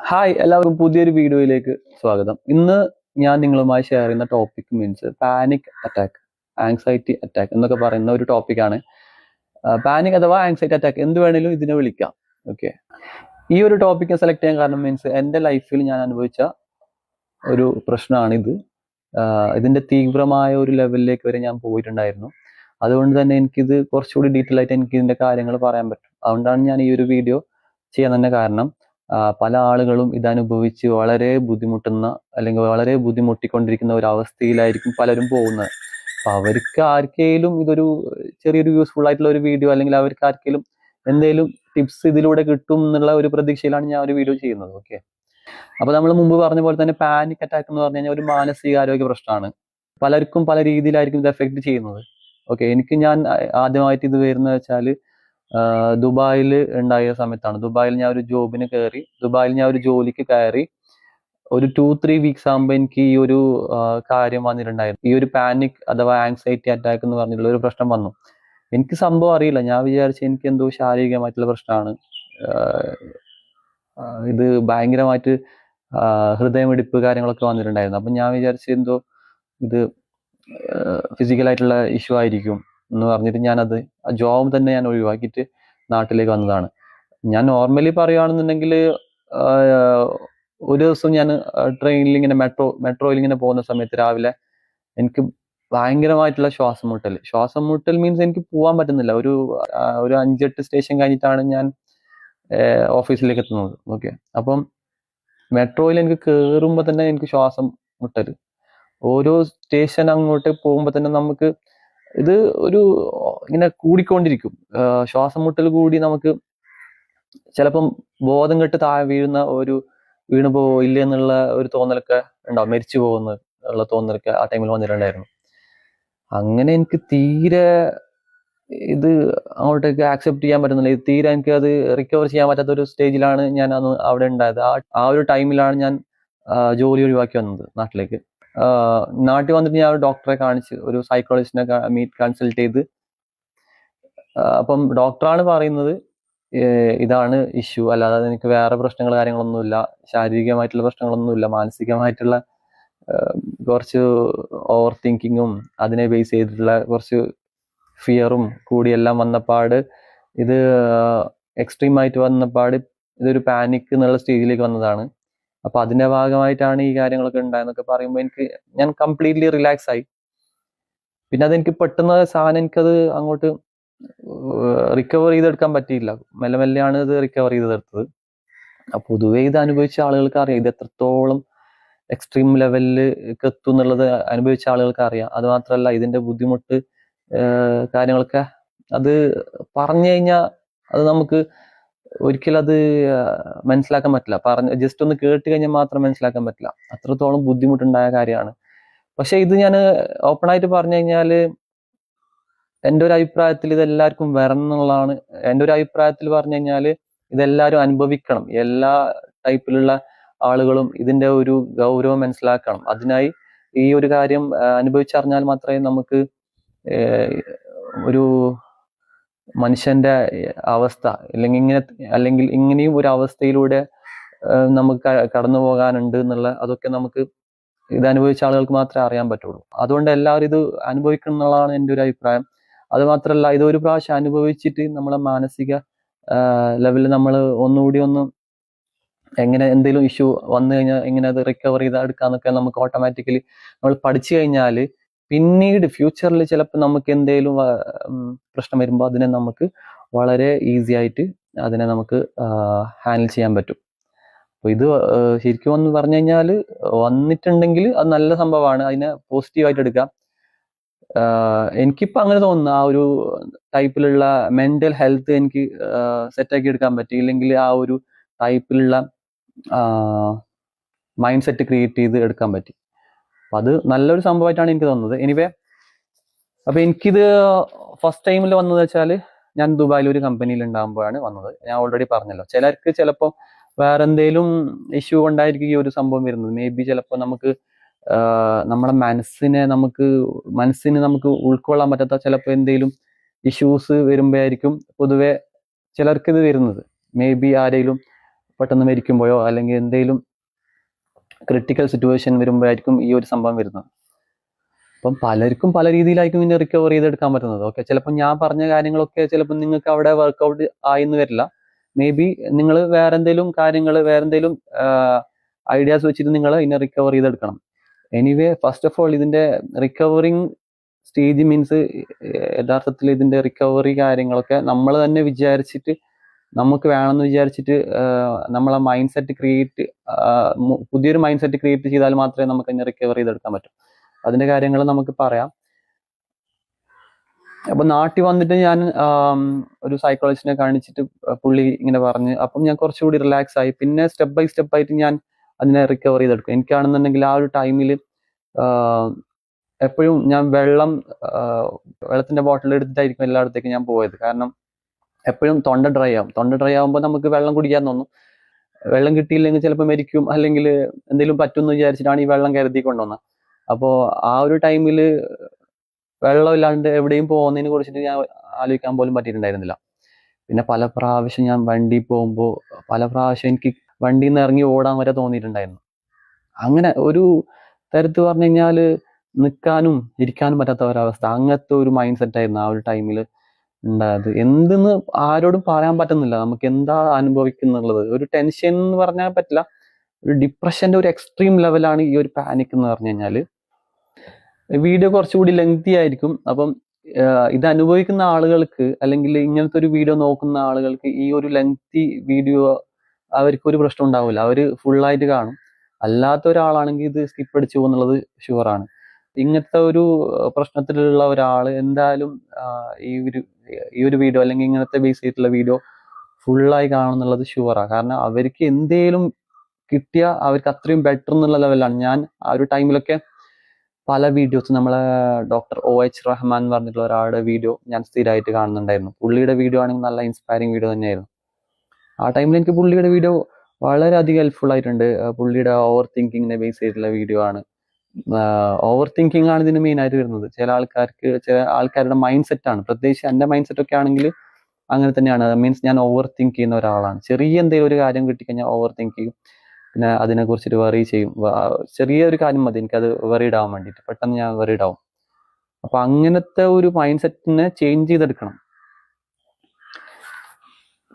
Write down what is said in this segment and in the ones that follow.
Hi എല്ലാവർക്കും പുതിയൊരു വീഡിയോയിലേക്ക് സ്വാഗതം. ഇന്ന് ഞാൻ നിങ്ങളുമായി ഷെയർ ചെയ്യുന്ന topic means panic attack, anxiety attack എന്നൊക്കെ പറയുന്ന ഒരു ടോപ്പിക്കാണ്. പാനിക് അഥവാ ആങ്സൈറ്റി അറ്റാക്ക് എന്ത് വേണേലും ഇതിനെ വിളിക്കാം. ഓക്കെ, ഈ ഒരു ടോപ്പിക്ക് സെലക്ട് ചെയ്യാൻ കാരണം മീൻസ് എൻ്റെ ലൈഫിൽ ഞാൻ അനുഭവിച്ച ഒരു പ്രശ്നമാണിത്. ഇതിന്റെ തീവ്രമായ ഒരു ലെവലിലേക്ക് വരെ ഞാൻ പോയിട്ടുണ്ടായിരുന്നു. അതുകൊണ്ട് തന്നെ എനിക്കിത് കുറച്ചുകൂടി ഡീറ്റെയിൽ ആയിട്ട് എനിക്ക് ഇതിന്റെ കാര്യങ്ങൾ പറയാൻ പറ്റും. അതുകൊണ്ടാണ് ഞാൻ ഈ ഒരു വീഡിയോ ചെയ്യാൻ തന്നെ കാരണം. പല ആളുകളും ഇതനുഭവിച്ച് വളരെ ബുദ്ധിമുട്ടുന്ന അല്ലെങ്കിൽ വളരെ ബുദ്ധിമുട്ടിക്കൊണ്ടിരിക്കുന്ന ഒരു അവസ്ഥയിലായിരിക്കും പലരും പോകുന്നത്. അപ്പൊ അവർക്ക് ആർക്കെങ്കിലും ഇതൊരു ചെറിയൊരു യൂസ്ഫുൾ ആയിട്ടുള്ള ഒരു വീഡിയോ അല്ലെങ്കിൽ അവർക്ക് ആർക്കെങ്കിലും എന്തെങ്കിലും ടിപ്സ് ഇതിലൂടെ കിട്ടും എന്നുള്ള ഒരു പ്രതീക്ഷയിലാണ് ഞാൻ ഒരു വീഡിയോ ചെയ്യുന്നത്. ഓക്കെ, അപ്പൊ നമ്മൾ മുമ്പ് പറഞ്ഞ പോലെ തന്നെ പാനിക് അറ്റാക്ക് എന്ന് പറഞ്ഞു കഴിഞ്ഞാൽ ഒരു മാനസികാരോഗ്യ പ്രശ്നമാണ്. പലർക്കും പല രീതിയിലായിരിക്കും ഇത് എഫക്ട് ചെയ്യുന്നത്. ഓക്കെ, ഞാൻ ആദ്യമായിട്ട് ഇത് വരുന്നത് വെച്ചാൽ ദുബായിൽ ഉണ്ടായ സമയത്താണ്. ദുബായിൽ ഞാൻ ഒരു ജോബിന് കയറി, ദുബായിൽ ഞാൻ ഒരു ജോലിക്ക് കയറി ഒരു 2-3 വീക്സ് ആകുമ്പോൾ എനിക്ക് ഈ ഒരു കാര്യം വന്നിട്ടുണ്ടായിരുന്നു. ഈ ഒരു പാനിക് അഥവാ ആങ്സൈറ്റി അറ്റാക്ക് എന്ന് പറഞ്ഞിട്ടുള്ള ഒരു പ്രശ്നം വന്നു. എനിക്ക് സംഭവം അറിയില്ല, ഞാൻ വിചാരിച്ചു എനിക്ക് എന്തോ ശാരീരികമായിട്ടുള്ള പ്രശ്നമാണ്. ഇത് ഭയങ്കരമായിട്ട് ഹൃദയമിടിപ്പ് കാര്യങ്ങളൊക്കെ വന്നിട്ടുണ്ടായിരുന്നു. അപ്പം ഞാൻ വിചാരിച്ചു എന്തോ ഇത് ഫിസിക്കലായിട്ടുള്ള ഇഷ്യൂ ആയിരിക്കും എന്ന് പറഞ്ഞിട്ട് ഞാനത് ജോബ് തന്നെ ഞാൻ ഒഴിവാക്കിയിട്ട് നാട്ടിലേക്ക് വന്നതാണ്. ഞാൻ നോർമലി പറയുകയാണെന്നുണ്ടെങ്കിൽ ഒരു ദിവസം ഞാൻ ട്രെയിനിൽ ഇങ്ങനെ മെട്രോയിൽ ഇങ്ങനെ പോകുന്ന സമയത്ത് രാവിലെ എനിക്ക് ഭയങ്കരമായിട്ടുള്ള ശ്വാസം മുട്ടൽ മീൻസ് എനിക്ക് പോകാൻ പറ്റുന്നില്ല. ഒരു 5-8 സ്റ്റേഷൻ കഴിഞ്ഞിട്ടാണ് ഞാൻ ഓഫീസിലേക്ക് എത്തുന്നത്. ഓക്കെ, അപ്പം മെട്രോയിൽ എനിക്ക് കയറുമ്പോൾ തന്നെ എനിക്ക് ശ്വാസം മുട്ടൽ. ഓരോ സ്റ്റേഷൻ അങ്ങോട്ട് പോകുമ്പോൾ തന്നെ നമുക്ക് ഇത് ഒരു ഇങ്ങനെ കൂടിക്കൊണ്ടിരിക്കും. ശ്വാസം മുട്ടൽ കൂടി നമുക്ക് ചിലപ്പം ബോധം കെട്ട് താഴെ വീണു പോയില്ല എന്നുള്ള ഒരു തോന്നലൊക്കെ ഉണ്ടാവും. മരിച്ചു പോകുന്ന ഉള്ള തോന്നലൊക്കെ ആ ടൈമിൽ വന്നിട്ടുണ്ടായിരുന്നു. അങ്ങനെ എനിക്ക് തീരെ ഇത് അങ്ങോട്ടേക്ക് ആക്സെപ്റ്റ് ചെയ്യാൻ പറ്റുന്നില്ല. ഇത് തീരെ എനിക്ക് അത് റിക്കവർ ചെയ്യാൻ പറ്റാത്ത ഒരു സ്റ്റേജിലാണ് ഞാൻ അന്ന് അവിടെ ഉണ്ടായത്. ആ ഒരു ടൈമിലാണ് ഞാൻ ജോലി ഒഴിവാക്കി വന്നത് നാട്ടിലേക്ക്. നാട്ടിൽ വന്നിട്ട് ഞാൻ ഒരു ഡോക്ടറെ കാണിച്ച്, ഒരു സൈക്കോളജിസ്റ്റിനെ കൺസൾട്ട് ചെയ്ത്. അപ്പം ഡോക്ടറാണ് പറയുന്നത് ഇതാണ് ഇഷ്യൂ, അല്ലാതെ എനിക്ക് വേറെ പ്രശ്നങ്ങൾ കാര്യങ്ങളൊന്നുമില്ല, ശാരീരികമായിട്ടുള്ള പ്രശ്നങ്ങളൊന്നുമില്ല, മാനസികമായിട്ടുള്ള കുറച്ച് ഓവർ തിങ്കിങ്ങും അതിനെ ബേസ് ചെയ്തിട്ടുള്ള കുറച്ച് ഫിയറും കൂടിയെല്ലാം വന്നപ്പാട് ഇത് എക്സ്ട്രീമായിട്ട് വന്നപ്പാട് ഇതൊരു പാനിക് എന്നുള്ള സ്റ്റേജിലേക്ക് വന്നതാണ്. അപ്പൊ അതിന്റെ ഭാഗമായിട്ടാണ് ഈ കാര്യങ്ങളൊക്കെ ഉണ്ടായെന്നൊക്കെ പറയുമ്പോൾ ഞാൻ കംപ്ലീറ്റ്ലി റിലാക്സ് ആയി. പിന്നെ അതെനിക്ക് പെട്ടെന്ന് സാധനം എനിക്കത് അങ്ങോട്ട് റിക്കവർ ചെയ്തെടുക്കാൻ പറ്റിയില്ല. മെല്ലെ മെല്ലെയാണ് ഇത് റിക്കവർ ചെയ്തെടുത്തത്. പൊതുവെ ഇത് അനുഭവിച്ച ആളുകൾക്ക് അറിയാം ഇത് എത്രത്തോളം എക്സ്ട്രീം ലെവലിൽ എത്തും എന്നുള്ളത് അനുഭവിച്ച ആളുകൾക്ക് അറിയാം. അത് മാത്രമല്ല ഇതിന്റെ ബുദ്ധിമുട്ട് കാര്യങ്ങളൊക്കെ അത് പറഞ്ഞു കഴിഞ്ഞാൽ അത് നമുക്ക് ഒരിക്കലും അത് മനസ്സിലാക്കാൻ പറ്റില്ല. ജസ്റ്റ് ഒന്ന് കേട്ട് കഴിഞ്ഞാൽ മാത്രം മനസ്സിലാക്കാൻ പറ്റില്ല. അത്രത്തോളം ബുദ്ധിമുട്ടുണ്ടായ കാര്യമാണ്. പക്ഷെ ഇത് ഞാൻ ഓപ്പൺ ആയിട്ട് പറഞ്ഞു കഴിഞ്ഞാൽ എൻ്റെ ഒരു അഭിപ്രായത്തിൽ ഇതെല്ലാവർക്കും വരണം എന്നുള്ളതാണ്. എൻ്റെ ഒരു അഭിപ്രായത്തിൽ പറഞ്ഞു കഴിഞ്ഞാൽ ഇതെല്ലാവരും അനുഭവിക്കണം. എല്ലാ ടൈപ്പിലുള്ള ആളുകളും ഇതിന്റെ ഒരു ഗൗരവം മനസ്സിലാക്കണം. അതിനായി ഈ ഒരു കാര്യം അനുഭവിച്ചറിഞ്ഞാൽ മാത്രമേ നമുക്ക് ഒരു മനുഷ്യന്റെ അവസ്ഥ അല്ലെങ്കിൽ ഇങ്ങനെയും ഒരു അവസ്ഥയിലൂടെ നമുക്ക് കടന്നു പോകാനുണ്ട് എന്നുള്ള അതൊക്കെ നമുക്ക് ഇത് അനുഭവിച്ച ആളുകൾക്ക് മാത്രമേ അറിയാൻ പറ്റുള്ളൂ. അതുകൊണ്ട് എല്ലാവരും ഇത് അനുഭവിക്കണം എന്നുള്ളതാണ് എൻ്റെ ഒരു അഭിപ്രായം. അത് മാത്രമല്ല, ഇത് ഒരു പ്രാവശ്യം അനുഭവിച്ചിട്ട് നമ്മളെ മാനസിക ലെവലിൽ നമ്മൾ ഒന്നുകൂടി എങ്ങനെ എന്തെങ്കിലും ഇഷ്യൂ വന്നു കഴിഞ്ഞാൽ എങ്ങനെ അത് റിക്കവർ ചെയ്തെടുക്കാന്നൊക്കെ നമുക്ക് ഓട്ടോമാറ്റിക്കലി നമ്മൾ പഠിച്ചു കഴിഞ്ഞാൽ പിന്നീട് ഫ്യൂച്ചറിൽ ചിലപ്പോൾ നമുക്ക് എന്തെങ്കിലും പ്രശ്നം വരുമ്പോൾ അതിനെ നമുക്ക് വളരെ ഈസി ആയിട്ട് അതിനെ നമുക്ക് ഹാൻഡിൽ ചെയ്യാൻ പറ്റും. അപ്പൊ ഇത് ശരിക്കും എന്ന് പറഞ്ഞു കഴിഞ്ഞാൽ വന്നിട്ടുണ്ടെങ്കിൽ അത് നല്ല സംഭവമാണ്. അതിനെ പോസിറ്റീവായിട്ട് എടുക്കാം. എനിക്കിപ്പോ അങ്ങനെ തോന്നുന്നു ആ ഒരു ടൈപ്പിലുള്ള മെന്റൽ ഹെൽത്ത് എനിക്ക് സെറ്റാക്കി എടുക്കാൻ പറ്റി, ഇല്ലെങ്കിൽ ആ ഒരു ടൈപ്പിലുള്ള മൈൻഡ് സെറ്റ് ക്രിയേറ്റ് ചെയ്ത് എടുക്കാൻ പറ്റി. അപ്പൊ അത് നല്ലൊരു സംഭവമായിട്ടാണ് എനിക്ക് തോന്നുന്നത്. എനിവേ, അപ്പൊ എനിക്കിത് ഫസ്റ്റ് ടൈമിൽ വന്നത് വെച്ചാൽ ഞാൻ ദുബായിൽ ഒരു കമ്പനിയിൽ ഉണ്ടാകുമ്പോഴാണ് വന്നത്. ഞാൻ ഓൾറെഡി പറഞ്ഞല്ലോ, ചിലർക്ക് ചിലപ്പോൾ വേറെ എന്തെങ്കിലും ഇഷ്യൂ കൊണ്ടായിരിക്കും ഈ ഒരു സംഭവം വരുന്നത്. മേ ബി ചിലപ്പോൾ നമുക്ക് നമ്മുടെ മനസ്സിന് നമുക്ക് ഉൾക്കൊള്ളാൻ പറ്റാത്ത ചിലപ്പോൾ എന്തെങ്കിലും ഇഷ്യൂസ് വരുമ്പോഴായിരിക്കും പൊതുവെ ചിലർക്ക് ഇത് വരുന്നത്. മേ ബി ആരെങ്കിലും പെട്ടെന്ന് മരിക്കുമ്പോഴോ അല്ലെങ്കിൽ എന്തെങ്കിലും ക്രിട്ടിക്കൽ സിറ്റുവേഷൻ വരുമ്പോഴായിരിക്കും ഈ ഒരു സംഭവം വരുന്നത്. അപ്പം പലർക്കും പല രീതിയിലായിരിക്കും ഇതിനെ റിക്കവർ ചെയ്തെടുക്കാൻ പറ്റുന്നത്. ഓക്കെ, ചിലപ്പോൾ ഞാൻ പറഞ്ഞ കാര്യങ്ങളൊക്കെ ചിലപ്പോൾ നിങ്ങൾക്ക് അവിടെ വർക്കൗട്ട് ആയിന്ന് വരില്ല. മേ ബി നിങ്ങൾ വേറെ എന്തെങ്കിലും കാര്യങ്ങൾ, വേറെ എന്തെങ്കിലും ഐഡിയാസ് വെച്ചിട്ട് നിങ്ങൾ ഇതിനെ റിക്കവർ ചെയ്തെടുക്കണം. എനിവേ, ഫസ്റ്റ് ഓഫ് ഓൾ ഇതിന്റെ റിക്കവറിങ് സ്റ്റേജ് മീൻസ് യഥാർത്ഥത്തിൽ ഇതിന്റെ റിക്കവറി കാര്യങ്ങളൊക്കെ നമ്മൾ തന്നെ വിചാരിച്ചിട്ട്, നമുക്ക് വേണമെന്ന് വിചാരിച്ചിട്ട് നമ്മളെ മൈൻഡ് സെറ്റ് ക്രിയേറ്റ്, പുതിയൊരു മൈൻഡ് സെറ്റ് ക്രിയേറ്റ് ചെയ്താൽ മാത്രമേ നമുക്ക് അതിനെ റിക്കവർ ചെയ്തെടുക്കാൻ പറ്റൂ. അതിന്റെ കാര്യങ്ങൾ നമുക്ക് പറയാം. അപ്പൊ നാട്ടിൽ വന്നിട്ട് ഞാൻ ഒരു സൈക്കോളജിസ്റ്റിനെ കാണിച്ചിട്ട് പുള്ളി ഇങ്ങനെ പറഞ്ഞ്, അപ്പം ഞാൻ കുറച്ചുകൂടി റിലാക്സ് ആയി. പിന്നെ സ്റ്റെപ്പ് ബൈ സ്റ്റെപ്പ് ആയിട്ട് ഞാൻ അതിനെ റിക്കവർ ചെയ്തെടുക്കും. എനിക്കാണെന്നുണ്ടെങ്കിൽ ആ ഒരു ടൈമിൽ എപ്പോഴും ഞാൻ വെള്ളത്തിന്റെ ബോട്ടിൽ എടുത്തിട്ടായിരിക്കും എല്ലായിടത്തേക്കും ഞാൻ പോയത്. കാരണം എപ്പോഴും തൊണ്ട ഡ്രൈ ആവും. തൊണ്ട ഡ്രൈ ആവുമ്പോൾ നമുക്ക് വെള്ളം കുടിക്കാൻ തോന്നും. വെള്ളം കിട്ടിയില്ലെങ്കിൽ ചിലപ്പോൾ മരിക്കും, അല്ലെങ്കിൽ എന്തെങ്കിലും പറ്റുമെന്ന് വിചാരിച്ചിട്ടാണ് ഈ വെള്ളം കരുതി കൊണ്ടുവന്നത്. അപ്പോൾ ആ ഒരു ടൈമിൽ വെള്ളമില്ലാണ്ട് എവിടെയും പോകുന്നതിനെ കുറിച്ചിട്ട് ഞാൻ ആലോചിക്കാൻ പോലും പറ്റിയിട്ടുണ്ടായിരുന്നില്ല. പിന്നെ പല പ്രാവശ്യം ഞാൻ വണ്ടി പോകുമ്പോൾ പല പ്രാവശ്യം എനിക്ക് വണ്ടിയിൽ നിന്ന് ഇറങ്ങി ഓടാൻ വരെ തോന്നിയിട്ടുണ്ടായിരുന്നു. അങ്ങനെ ഒരു തരത്ത് പറഞ്ഞു കഴിഞ്ഞാൽ നിൽക്കാനും ഇരിക്കാനും പറ്റാത്ത ഒരവസ്ഥ, അങ്ങനത്തെ ഒരു മൈൻഡ് സെറ്റ് ആയിരുന്നു ആ ഒരു ടൈമിൽ ഉണ്ടായത്. എന്തെന്ന് ആരോടും പറയാൻ പറ്റുന്നില്ല, നമുക്ക് എന്താ അനുഭവിക്കുന്നുള്ളത്. ഒരു ടെൻഷൻ എന്ന് പറഞ്ഞാൽ പറ്റില്ല, ഒരു ഡിപ്രഷന്റെ ഒരു എക്സ്ട്രീം ലെവലാണ് ഈ ഒരു പാനിക് എന്ന് പറഞ്ഞു കഴിഞ്ഞാൽ. വീഡിയോ കുറച്ചുകൂടി ലെങ്തി ആയിരിക്കും. അപ്പം ഇത് അനുഭവിക്കുന്ന ആളുകൾക്ക്, അല്ലെങ്കിൽ ഇങ്ങനത്തെ ഒരു വീഡിയോ നോക്കുന്ന ആളുകൾക്ക് ഈ ഒരു ലെങ്തി വീഡിയോ അവർക്ക് ഒരു പ്രശ്നം ഉണ്ടാവില്ല, അവർ ഫുള്ളായിട്ട് കാണും. അല്ലാത്ത ഒരാളാണെങ്കിൽ ഇത് സ്കിപ്പ് അടിച്ചു പോകുന്നുള്ളത് ഷുവറാണ്. ഇങ്ങനത്തെ ഒരു പ്രശ്നത്തിലുള്ള ഒരാൾ എന്തായാലും ഈ ഒരു വീഡിയോ അല്ലെങ്കിൽ ഇങ്ങനത്തെ ബേസ് ചെയ്തിട്ടുള്ള വീഡിയോ ഫുള്ളായി കാണുന്നുള്ളത് ഷുവറാണ്. കാരണം അവർക്ക് എന്തേലും കിട്ടിയ അവർക്ക് അത്രയും ബെറ്റർ എന്നുള്ള ലെവലാണ്. ഞാൻ ആ ഒരു ടൈമിലൊക്കെ പല വീഡിയോസ്, നമ്മളെ ഡോക്ടർ OH റഹ്മാൻ എന്ന് പറഞ്ഞിട്ടുള്ള ഒരാളുടെ വീഡിയോ ഞാൻ സ്ഥിരമായിട്ട് കാണുന്നുണ്ടായിരുന്നു. പുള്ളിയുടെ വീഡിയോ ആണെങ്കിൽ നല്ല ഇൻസ്പയറിങ് വീഡിയോ തന്നെയായിരുന്നു. ആ ടൈമിൽ എനിക്ക് പുള്ളിയുടെ വീഡിയോ വളരെയധികം ഹെൽപ്ഫുൾ ആയിട്ടുണ്ട്. പുള്ളിയുടെ ഓവർ തിങ്കിങ്ങിനെ ബേസ് ചെയ്തിട്ടുള്ള വീഡിയോ ആണ്. ഓവർ തിങ്കിങ് ആണ് ഇതിന് മെയിൻ ആയിട്ട് വരുന്നത്. ചില ആൾക്കാരുടെ മൈൻഡ് സെറ്റ് ആണ്, പ്രത്യേകിച്ച് എൻ്റെ മൈൻഡ് സെറ്റ് ഒക്കെ ആണെങ്കിൽ അങ്ങനെ തന്നെയാണ്. മീൻസ് ഞാൻ ഓവർ തിങ്ക് ചെയ്യുന്ന ഒരാളാണ്. ചെറിയ എന്തെങ്കിലും ഒരു കാര്യം കിട്ടിക്കഴിഞ്ഞാൽ ഓവർ തിങ്ക് ചെയ്യും, പിന്നെ അതിനെ കുറിച്ചിട്ട് വെറി ചെയ്യും. ചെറിയൊരു കാര്യം മതി എനിക്കത് വെറീഡ് ആവാൻ വേണ്ടിയിട്ട്, പെട്ടെന്ന് ഞാൻ വെറീഡ് ആവും. അപ്പൊ അങ്ങനത്തെ ഒരു മൈൻഡ് സെറ്റിനെ ചേഞ്ച് ചെയ്തെടുക്കണം.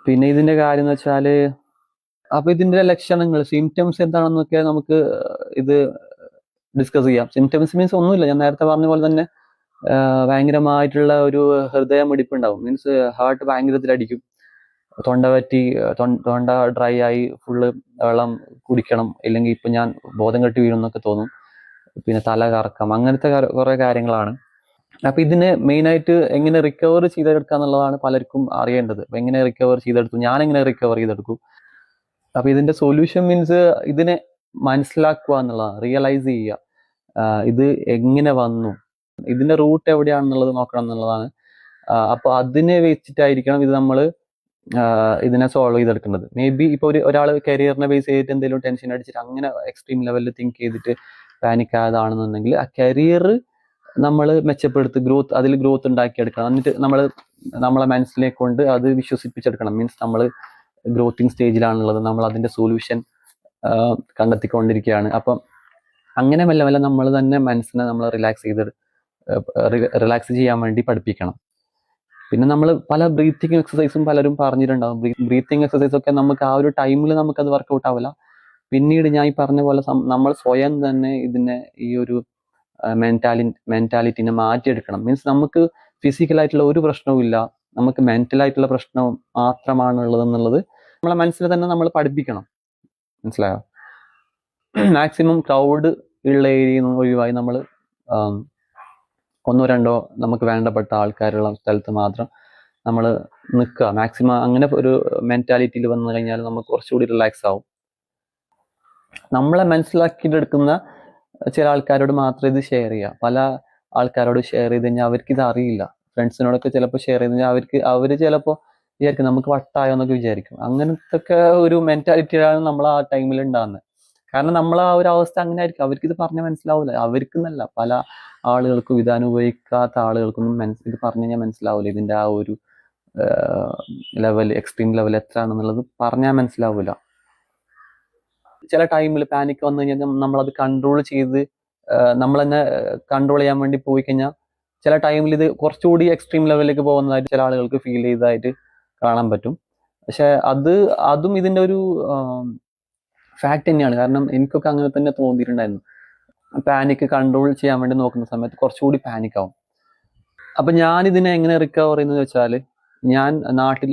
പിന്നെ ഇതിന്റെ കാര്യം എന്ന് വെച്ചാല്, അപ്പൊ ഇതിന്റെ ലക്ഷണങ്ങൾ, സിംറ്റംസ് എന്താണെന്നൊക്കെ നമുക്ക് ഇത് ഡിസ്കസ് ചെയ്യാം. സിംറ്റംസ് മീൻസ് ഒന്നുമില്ല, ഞാൻ നേരത്തെ പറഞ്ഞ പോലെ തന്നെ ഭയങ്കരമായിട്ടുള്ള ഒരു ഹൃദയമിടിപ്പ് ഉണ്ടാവും. മീൻസ് ഹാർട്ട് ഭയങ്കരത്തിലടിക്കും, തൊണ്ട പറ്റി, തൊണ്ട ഡ്രൈ ആയി ഫുള്ള് വെള്ളം കുടിക്കണം, ഇല്ലെങ്കിൽ ഇപ്പൊ ഞാൻ ബോധം കെട്ടി വീഴുന്നൊക്കെ തോന്നും. പിന്നെ തല കറക്കം, അങ്ങനത്തെ കുറെ കാര്യങ്ങളാണ്. അപ്പൊ ഇതിനെ മെയിനായിട്ട് എങ്ങനെ റിക്കവർ ചെയ്തെടുക്കുക എന്നുള്ളതാണ് പലർക്കും അറിയേണ്ടത്. അപ്പൊ എങ്ങനെ റിക്കവർ ചെയ്തെടുത്തു, ഞാൻ എങ്ങനെ റിക്കവർ ചെയ്തെടുക്കും. അപ്പൊ ഇതിന്റെ സൊല്യൂഷൻ മീൻസ് ഇതിനെ മനസ്സിലാക്കുക എന്നുള്ളതാണ്, റിയലൈസ് ചെയ്യുക. ഇത് എങ്ങനെ വന്നു, ഇതിന്റെ റൂട്ട് എവിടെയാണെന്നുള്ളത് നോക്കണം എന്നുള്ളതാണ്. അപ്പൊ അതിനെ വെച്ചിട്ടായിരിക്കണം ഇത് നമ്മൾ ഇതിനെ സോൾവ് ചെയ്തെടുക്കേണ്ടത്. മേ ബി ഇപ്പൊ ഒരാൾ കരിയറിനെ ബേസ് ചെയ്തിട്ട് എന്തെങ്കിലും ടെൻഷൻ അടിച്ചിട്ട് അങ്ങനെ എക്സ്ട്രീം ലെവലിൽ തിങ്ക് ചെയ്തിട്ട് പാനിക് ആയതാണെന്നുണ്ടെങ്കിൽ ആ കരിയർ നമ്മൾ മെച്ചപ്പെടുത്തി അതിൽ ഗ്രോത്ത് ഉണ്ടാക്കിയെടുക്കണം. എന്നിട്ട് നമ്മളെ മനസ്സിലേക്ക് കൊണ്ട് അത് വിശ്വസിപ്പിച്ചെടുക്കണം. മീൻസ് നമ്മൾ ഗ്രോത്തിങ് സ്റ്റേജിലാണുള്ളത്, നമ്മൾ അതിന്റെ സൊല്യൂഷൻ കണ്ടെത്തിക്കൊണ്ടിരിക്കുകയാണ്. അപ്പം അങ്ങനെ മെല്ലെ മെല്ലെ നമ്മൾ തന്നെ മനസ്സിനെ നമ്മൾ റിലാക്സ് ചെയ്യാൻ വേണ്ടി പഠിപ്പിക്കണം. പിന്നെ നമ്മൾ പല ബ്രീത്തിങ് എക്സസൈസും പലരും പറഞ്ഞിട്ടുണ്ടാവും. ബ്രീത്തിങ് എക്സസൈസ് ഒക്കെ നമുക്ക് ആ ഒരു ടൈമിൽ നമുക്കത് വർക്കൗട്ട് ആവില്ല. പിന്നീട് ഞാൻ ഈ പറഞ്ഞ പോലെ നമ്മൾ സ്വയം തന്നെ ഇതിനെ ഈ ഒരു മെന്റാലിറ്റിനെ മാറ്റിയെടുക്കണം. മീൻസ് നമുക്ക് ഫിസിക്കലായിട്ടുള്ള ഒരു പ്രശ്നവും ഇല്ല, നമുക്ക് മെന്റലായിട്ടുള്ള പ്രശ്നം മാത്രമാണ് ഉള്ളതെന്നുള്ളത് നമ്മളെ മനസ്സിൽ തന്നെ നമ്മൾ പഠിപ്പിക്കണം. മനസ്സിലായോ? മാക്സിമം ക്രൗഡ് ഉള്ള ഏരിയയിൽ നിന്ന് ഒഴിവായി നമ്മൾ ഒന്നോ രണ്ടോ നമുക്ക് വേണ്ടപ്പെട്ട ആൾക്കാരുള്ള സ്ഥലത്ത് മാത്രം നമ്മൾ നിൽക്കുക. മാക്സിമം അങ്ങനെ ഒരു മെന്റാലിറ്റിയിൽ വന്നു കഴിഞ്ഞാൽ നമുക്ക് കുറച്ചുകൂടി റിലാക്സ് ആവും. നമ്മളെ മനസ്സിലാക്കിയിട്ടെടുക്കുന്ന ചില ആൾക്കാരോട് മാത്രം ഇത് ഷെയർ ചെയ്യുക. പല ആൾക്കാരോട് ഷെയർ ചെയ്ത് കഴിഞ്ഞാൽ അവർക്ക് ഇത് അറിയില്ല. ഫ്രണ്ട്സിനോടൊക്കെ ചിലപ്പോൾ ഷെയർ ചെയ്ത് കഴിഞ്ഞാൽ അവര് ചിലപ്പോൾ വിചാരിക്കും നമുക്ക് വട്ടായോ എന്നൊക്കെ വിചാരിക്കും. അങ്ങനത്തെ ഒരു മെന്റാലിറ്റിയാണ് നമ്മൾ ആ ടൈമിൽ ഉണ്ടാകുന്നത്. കാരണം നമ്മൾ ആ ഒരു അവസ്ഥ അങ്ങനെ ആയിരിക്കും. അവർക്ക് ഇത് പറഞ്ഞാൽ മനസ്സിലാവില്ല. അവർക്കെന്നല്ല, പല ആളുകൾക്കും, ഇത് അനുഭവിക്കാത്ത ആളുകൾക്കൊന്നും ഇത് പറഞ്ഞു കഴിഞ്ഞാൽ മനസ്സിലാവില്ല. ഇതിന്റെ ആ ഒരു ലെവൽ, എക്സ്ട്രീം ലെവൽ എത്രയാണെന്നുള്ളത് പറഞ്ഞാൽ മനസ്സിലാവില്ല. ചില ടൈമിൽ പാനിക് വന്നു കഴിഞ്ഞാൽ നമ്മളത് കൺട്രോൾ ചെയ്ത് നമ്മൾ തന്നെ കൺട്രോൾ ചെയ്യാൻ വേണ്ടി പോയി കഴിഞ്ഞാൽ ചില ടൈമിൽ ഇത് കുറച്ചുകൂടി എക്സ്ട്രീം ലെവലിലേക്ക് പോകുന്നതായിട്ട് ചില ആളുകൾക്ക് ഫീൽ ചെയ്തതായിട്ട് കാണാൻ പറ്റും. പക്ഷെ അതും ഇതിന്റെ ഒരു ഫാക്ട് തന്നെയാണ്. കാരണം എനിക്കൊക്കെ അങ്ങനെ തന്നെ തോന്നിയിട്ടുണ്ടായിരുന്നു. പാനിക് കൺട്രോൾ ചെയ്യാൻ വേണ്ടി നോക്കുന്ന സമയത്ത് കുറച്ചുകൂടി പാനിക് ആവും. അപ്പൊ ഞാൻ ഇതിനെ എങ്ങനെ റിക്കവർ ചെയ്യുന്നത് വെച്ചാൽ, ഞാൻ നാട്ടിൽ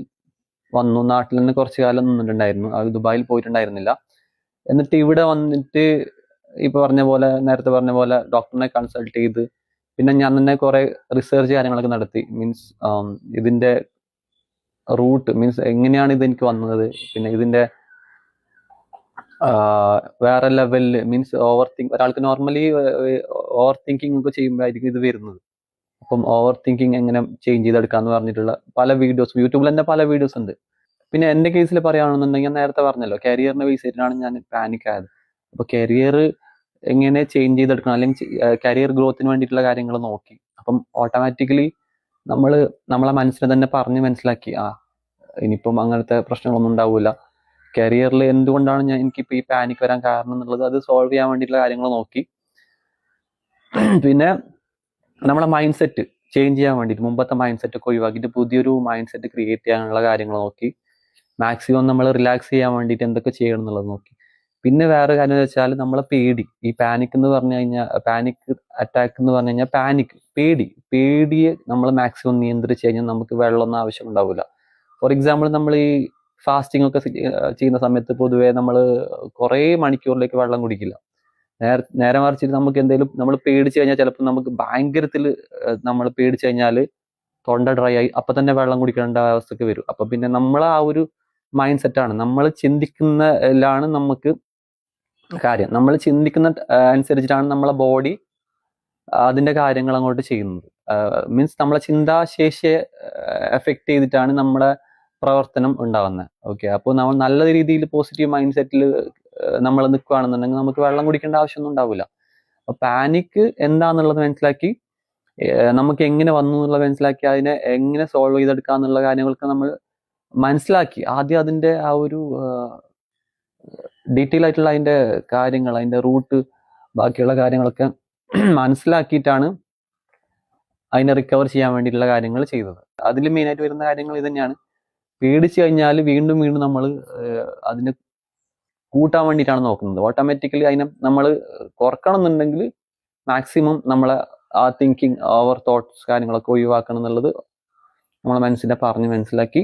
തന്നെ കുറച്ചു കാലം നിന്നിട്ടുണ്ടായിരുന്നു. ദുബായിൽ പോയിട്ടുണ്ടായിരുന്നില്ല. എന്നിട്ട് ഇവിടെ വന്നിട്ട് നേരത്തെ പറഞ്ഞ പോലെ ഡോക്ടറിനെ കൺസൾട്ട് ചെയ്ത് പിന്നെ ഞാൻ തന്നെ കുറെ റിസർച്ച് കാര്യങ്ങളൊക്കെ നടത്തി. മീൻസ് ഇതിന്റെ റൂട്ട്, മീൻസ് എങ്ങനെയാണ് ഇത് എനിക്ക് വന്നത്, പിന്നെ ഇതിന്റെ വേറെ ലെവലിൽ, മീൻസ് ഒരാൾക്ക് നോർമലി ഓവർ തിങ്കിങ് ഒക്കെ ചെയ്യുമ്പോഴായിരിക്കും ഇത് വരുന്നത്. അപ്പം ഓവർ തിങ്കിങ് എങ്ങനെ ചേഞ്ച് ചെയ്തെടുക്കാന്ന് പറഞ്ഞിട്ടുള്ള പല വീഡിയോസ് യൂട്യൂബിൽ തന്നെ പല വീഡിയോസ് ഉണ്ട്. പിന്നെ എന്റെ കേസിൽ പറയുകയാണെന്നുണ്ടെങ്കിൽ, ഞാൻ നേരത്തെ പറഞ്ഞല്ലോ കരിയറിനെ ബേസ് ചെയ്തിട്ടാണ് ഞാൻ പാനിക് ആയത്. അപ്പൊ കരിയർ എങ്ങനെ ചേഞ്ച് ചെയ്തെടുക്കണം, അല്ലെങ്കിൽ കരിയർ ഗ്രോത്തിന് വേണ്ടിയിട്ടുള്ള കാര്യങ്ങൾ നോക്കി. അപ്പം ഓട്ടോമാറ്റിക്കലി നമ്മളെ മനസ്സിനെ തന്നെ പറഞ്ഞ് മനസ്സിലാക്കി, ഇനിയിപ്പം അങ്ങനത്തെ പ്രശ്നങ്ങളൊന്നും ഉണ്ടാവില്ല. കരിയറിൽ എന്തുകൊണ്ടാണ് എനിക്കിപ്പോൾ ഈ പാനിക് വരാൻ കാരണം എന്നുള്ളത് അത് സോൾവ് ചെയ്യാൻ വേണ്ടിയിട്ടുള്ള കാര്യങ്ങൾ നോക്കി. പിന്നെ നമ്മളെ മൈൻഡ് സെറ്റ് ചേഞ്ച് ചെയ്യാൻ വേണ്ടിയിട്ട് മുമ്പത്തെ മൈൻഡ് സെറ്റ് ഒക്കെ ഒഴിവാക്കിയിട്ട് പുതിയൊരു മൈൻഡ് സെറ്റ് ക്രിയേറ്റ് ചെയ്യാനുള്ള കാര്യങ്ങൾ നോക്കി. മാക്സിമം നമ്മൾ റിലാക്സ് ചെയ്യാൻ വേണ്ടിയിട്ട് എന്തൊക്കെ ചെയ്യണം എന്നുള്ളത് നോക്കി. പിന്നെ വേറെ കാര്യം എന്ന് വെച്ചാൽ നമ്മളെ പേടി, ഈ പാനിക് എന്ന് പറഞ്ഞു കഴിഞ്ഞാൽ, പാനിക് അറ്റാക്ക് എന്ന് പറഞ്ഞു കഴിഞ്ഞാൽ പേടിയെ നമ്മൾ മാക്സിമം നിയന്ത്രിച്ച് കഴിഞ്ഞാൽ നമുക്ക് വെള്ളമൊന്നും ആവശ്യം ഉണ്ടാവില്ല. ഫോർ എക്സാമ്പിൾ, നമ്മൾ ഈ ഫാസ്റ്റിംഗ് ഒക്കെ ചെയ്യുന്ന സമയത്ത് പൊതുവെ നമ്മൾ കുറേ മണിക്കൂറിലേക്ക് വെള്ളം കുടിക്കില്ല. നേരെ മറിച്ചിട്ട് നമുക്ക് എന്തെങ്കിലും നമ്മൾ പേടിച്ചു കഴിഞ്ഞാൽ ചിലപ്പോൾ നമുക്ക് ഭയങ്കരത്തിൽ നമ്മൾ പേടിച്ചു കഴിഞ്ഞാൽ തൊണ്ട ഡ്രൈ ആയി അപ്പം തന്നെ വെള്ളം കുടിക്കേണ്ട അവസ്ഥക്ക് വരും. അപ്പൊ പിന്നെ നമ്മൾ ആ ഒരു മൈൻഡ് സെറ്റാണ്, നമ്മൾ ചിന്തിക്കുന്നതിലാണ് നമുക്ക് കാര്യം. നമ്മൾ ചിന്തിക്കുന്ന അനുസരിച്ചിട്ടാണ് നമ്മളെ ബോഡി അതിന്റെ കാര്യങ്ങൾ അങ്ങോട്ട് ചെയ്യുന്നത്. മീൻസ് നമ്മളെ ചിന്താശേഷിയെ എഫക്ട് ചെയ്തിട്ടാണ് നമ്മളെ പ്രവർത്തനം ഉണ്ടാവുന്നത്. ഓക്കെ, അപ്പോൾ നമ്മൾ നല്ല രീതിയിൽ പോസിറ്റീവ് മൈൻഡ് സെറ്റിൽ നമ്മൾ നിൽക്കുകയാണെന്നുണ്ടെങ്കിൽ നമുക്ക് വെള്ളം കുടിക്കേണ്ട ആവശ്യമൊന്നും ഉണ്ടാവില്ല. അപ്പൊ പാനിക് എന്താന്നുള്ളത് മനസ്സിലാക്കി, നമുക്ക് എങ്ങനെ വന്നു എന്നുള്ളത് മനസ്സിലാക്കി, അതിനെ എങ്ങനെ സോൾവ് ചെയ്തെടുക്കുക എന്നുള്ള കാര്യങ്ങളൊക്കെ നമ്മൾ മനസ്സിലാക്കി. ആദ്യം അതിന്റെ ആ ഒരു ഡീറ്റെയിൽ ആയിട്ടുള്ള അതിന്റെ കാര്യങ്ങൾ, അതിന്റെ റൂട്ട്, ബാക്കിയുള്ള കാര്യങ്ങളൊക്കെ മനസ്സിലാക്കിയിട്ടാണ് അതിനെ റിക്കവർ ചെയ്യാൻ വേണ്ടിയിട്ടുള്ള കാര്യങ്ങൾ ചെയ്തത്. അതിൽ മെയിനായിട്ട് വരുന്ന കാര്യങ്ങൾ ഇത് തന്നെയാണ്. പേടിച്ചു കഴിഞ്ഞാൽ വീണ്ടും നമ്മൾ അതിനെ കൂട്ടാൻ വേണ്ടിയിട്ടാണ് നോക്കുന്നത്. ഓട്ടോമാറ്റിക്കലി അതിനെ നമ്മൾ കുറക്കണം എന്നുണ്ടെങ്കിൽ മാക്സിമം നമ്മളെ ആ തിങ്കിങ്, ഓവർ തോട്ട്സ് കാര്യങ്ങളൊക്കെ ഒഴിവാക്കണം എന്നുള്ളത് നമ്മളെ മനസ്സിനെ പറഞ്ഞ് മനസ്സിലാക്കി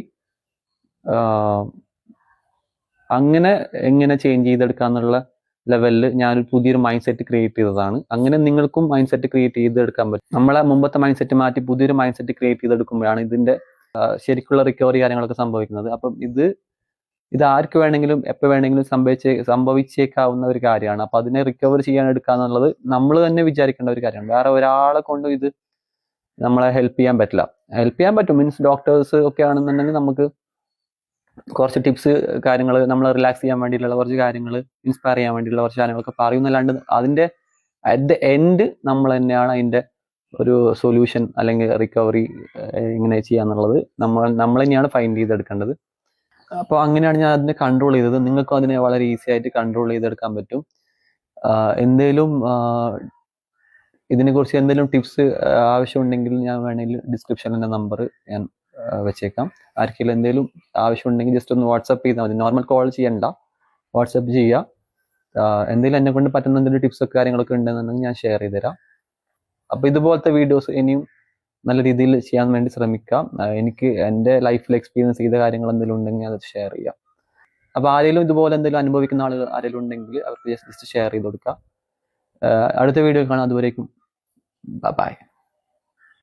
അങ്ങനെ എങ്ങനെ ചേഞ്ച് ചെയ്തെടുക്കാന്നുള്ള ലെവലിൽ ഞാനൊരു പുതിയൊരു മൈൻഡ് സെറ്റ് ക്രിയേറ്റ് ചെയ്തതാണ്. അങ്ങനെ നിങ്ങൾക്കും മൈൻഡ് സെറ്റ് ക്രിയേറ്റ് ചെയ്തെടുക്കാൻ പറ്റും. നമ്മളെ മുമ്പത്തെ മൈൻഡ് സെറ്റ് മാറ്റി പുതിയൊരു മൈൻഡ് സെറ്റ് ക്രിയേറ്റ് ചെയ്തെടുക്കുമ്പോഴാണ് ഇതിന്റെ ശരിക്കുള്ള റിക്കവറി കാര്യങ്ങളൊക്കെ സംഭവിക്കുന്നത്. അപ്പം ഇത് ആർക്ക് വേണമെങ്കിലും എപ്പോൾ വേണമെങ്കിലും സംഭവിച്ചേക്കാവുന്ന ഒരു കാര്യമാണ്. അപ്പൊ അതിനെ റിക്കവർ ചെയ്യാൻ എടുക്കാന്നുള്ളത് നമ്മൾ തന്നെ വിചാരിക്കേണ്ട ഒരു കാര്യമാണ്. വേറെ ഒരാളെ കൊണ്ടും ഇത് നമ്മളെ ഹെൽപ്പ് ചെയ്യാൻ പറ്റില്ല. ഹെൽപ്പ് ചെയ്യാൻ പറ്റും, മീൻസ് ഡോക്ടേഴ്സ് ഒക്കെ ആണെന്നുണ്ടെങ്കിൽ നമുക്ക് കുറച്ച് ടിപ്സ് കാര്യങ്ങൾ, നമ്മൾ റിലാക്സ് ചെയ്യാൻ വേണ്ടിയിട്ടുള്ള കുറച്ച് കാര്യങ്ങൾ, ഇൻസ്പയർ ചെയ്യാൻ വേണ്ടിയിട്ടുള്ള കുറച്ച് കാര്യങ്ങളൊക്കെ പറയുന്നല്ലാണ്ട് അതിന്റെ അറ്റ് ദ എൻഡ് നമ്മൾ തന്നെയാണ് അതിന്റെ ഒരു സൊല്യൂഷൻ അല്ലെങ്കിൽ റിക്കവറി എങ്ങനെ ചെയ്യാന്നുള്ളത് നമ്മൾ തന്നെയാണ് ഫൈൻഡ് ചെയ്തെടുക്കേണ്ടത്. അപ്പോൾ അങ്ങനെയാണ് ഞാൻ അതിനെ കൺട്രോൾ ചെയ്തത്. നിങ്ങൾക്കും അതിനെ വളരെ ഈസി ആയിട്ട് കൺട്രോൾ ചെയ്തെടുക്കാൻ പറ്റും. എന്തേലും ഇതിനെക്കുറിച്ച് എന്തെങ്കിലും ടിപ്സ് ആവശ്യമുണ്ടെങ്കിൽ ഞാൻ വേണമെങ്കിൽ ഡിസ്ക്രിപ്ഷനിൽ എൻ്റെ നമ്പർ ഞാൻ വെച്ചേക്കാം. ആർക്കെങ്കിലും എന്തെങ്കിലും ആവശ്യമുണ്ടെങ്കിൽ ജസ്റ്റ് ഒന്ന് വാട്സപ്പ് ചെയ്താൽ മതി. നോർമൽ കോൾ ചെയ്യണ്ട, വാട്സപ്പ് ചെയ്യുക. എന്തെങ്കിലും എന്നെ കൊണ്ട് പറ്റുന്ന എന്തെങ്കിലും ടിപ്സൊക്കെ കാര്യങ്ങളൊക്കെ ഉണ്ടെന്നുണ്ടെങ്കിൽ ഞാൻ ഷെയർ ചെയ്തുതരാം. അപ്പോൾ ഇതുപോലത്തെ വീഡിയോസ് ഇനിയും നല്ല രീതിയിൽ ചെയ്യാൻ വേണ്ടി ശ്രമിക്കാം. എനിക്ക് എൻ്റെ ലൈഫിൽ എക്സ്പീരിയൻസ് ചെയ്ത കാര്യങ്ങൾ എന്തെങ്കിലും ഉണ്ടെങ്കിൽ അത് ഷെയർ ചെയ്യാം. അപ്പോൾ ആരെങ്കിലും ഇതുപോലെ എന്തെങ്കിലും അനുഭവിക്കുന്ന ആളുകൾ ആരെങ്കിലും ഉണ്ടെങ്കിൽ അവർക്ക് ജസ്റ്റ് ഷെയർ ചെയ്ത് കൊടുക്കുക. അടുത്ത വീഡിയോ കാണാം. അതുവരേക്കും ബൈ.